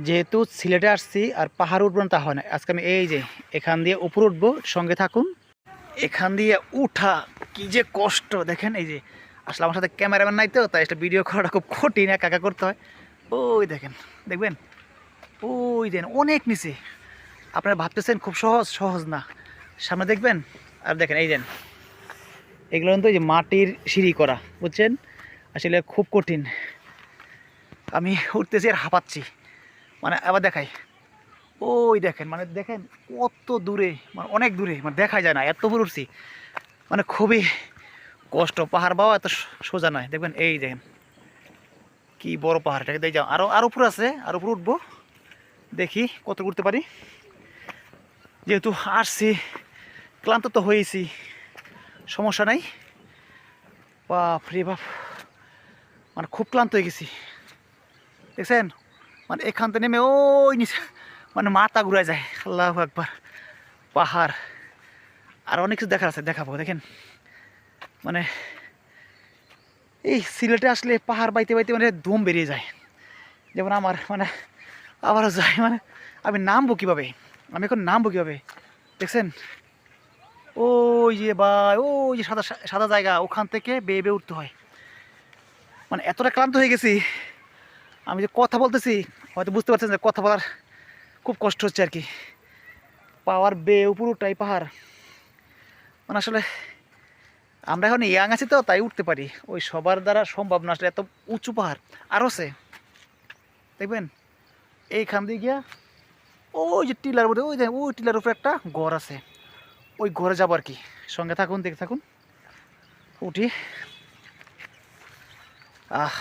যেহেতু সিলেটে আসছি আর পাহাড় উঠবো না তা হয় না, আজকে আমি এই যে এখান দিয়ে উপরে উঠবো, সঙ্গে থাকুন। এখান দিয়ে উঠা কি যে কষ্ট দেখেন, এই যে আসলে আমার সাথে ক্যামেরাম্যান নাই তো, তাই একটা ভিডিও করাটা খুব কঠিন, একা একা করতে হয়। ওই দেখেন, দেখবেন ওই দেন অনেক নিচে। আপনারা ভাবতেছেন খুব সহজ, সহজ না, সামনে দেখবেন। আর দেখেন এই দেন, এগুলো কিন্তু এই যে মাটির সিঁড়ি করা, বুঝছেন, আসলে খুব কঠিন। আমি উঠতেছি আর হাঁপাচ্ছি, মানে আবার দেখাই, ওই দেখেন, মানে দেখেন কত দূরে, মানে অনেক দূরে, মানে দেখা যায় না, এত দূর উঠছি, মানে খুবই কষ্ট। পাহাড় বাওয়া এত সোজা নয়, দেখবেন এই দেখেন কি বড় পাহাড়টাকে দিয়ে যাও, আরও আরও উপরে আছে, আরও উপরে উঠবো, দেখি কত উঠতে পারি। যেহেতু আসছি, ক্লান্ত তো হয়েছি, সমস্যা নাই। বাপ রে বাপ, মানে খুব ক্লান্ত হয়ে গেছি, দেখছেন, মানে এখান থেকে নেমে ওই নিচে মানে মাথা ঘুরায় যায়। আল্লাহু আকবার, পাহাড় আর অনেক কিছু দেখার আছে, দেখাবো দেখেন। মানে এই সিলেটে আসলে পাহাড় বাইতে বাইতে মানে দম বেরিয়ে যায়, যেমন আমার, মানে আবারও যায়, মানে আমি নামবো কীভাবে, আমি এখন নামবো কীভাবে, দেখছেন ওই যে ভাই, ওই যে সাদা সাদা জায়গা, ওখান থেকে বেয়ে বেয়ে উঠতে হয়। মানে এতটা ক্লান্ত হয়ে গেছি, আমি যে কথা বলতেছি হয়তো বুঝতে পারছেন যে কথা বলার খুব কষ্ট হচ্ছে আর কি। পাওয়ার বেয়ে পুরোটাই পাহাড়, মানে আসলে আমরা এখন ইয়াং আছি তো তাই উঠতে পারি, ওই সবার দ্বারা সম্ভব না আসলে, এত উঁচু পাহাড়। আরও আছে দেখবেন, এইখান দিয়ে গিয়া ওই যে টিলার মধ্যে, ওই ওই টিলার উপরে একটা ঘর আছে, ওই ঘরে যাবো আর কি। সঙ্গে থাকুন, দেখে থাকুন, উঠি।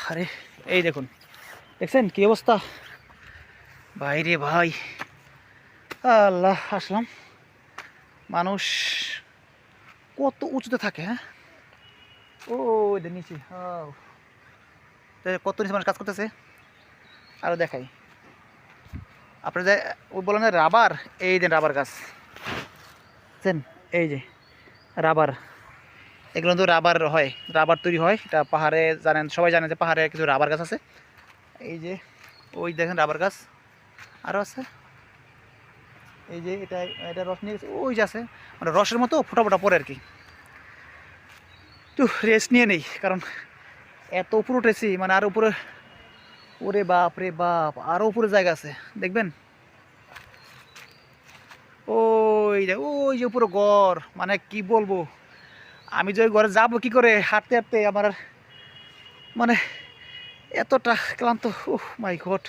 আরে এই দেখুন, দেখছেন কি অবস্থা, ভাই রে ভাই, আল্লাহ, আসলাম। মানুষ কত উঁচুতে থাকে, হ্যাঁ, ও নিচে, কত নিচে মানুষ কাজ করতেছে। আরও দেখাই আপনার যে ওই বলেন না রাবার, এই যে রাবার গাছ, বুঝছেন, এই যে রাবার, এগুলো তো রাবার হয়, রাবার তৈরি হয়, এটা পাহাড়ে জানেন, সবাই জানে যে পাহাড়ে কিছু রাবার গাছ আছে। এই যে ওই দেখেন রাবার গাছ, আরও আছে, এই যে এটা, এটা রস নিয়ে গেছে, ওই যে আছে, মানে রসের মতো ফোটা ফোটা পরে আর কি। তো রেস্ট নিয়ে নেই, কারণ এত উপরে উঠেছি, মানে আর উপরে, ওরে বাপ রে বাপ, আরও উপরে জায়গা আছে দেখবেন। ওই ওই যে উপরে ঘর, মানে কি বলবো, আমি যে ওই ঘরে যাবো কি করে, হাঁটতে হাঁটতে আমার মানে এতটা ক্লান্ত, ওহ মাই গড।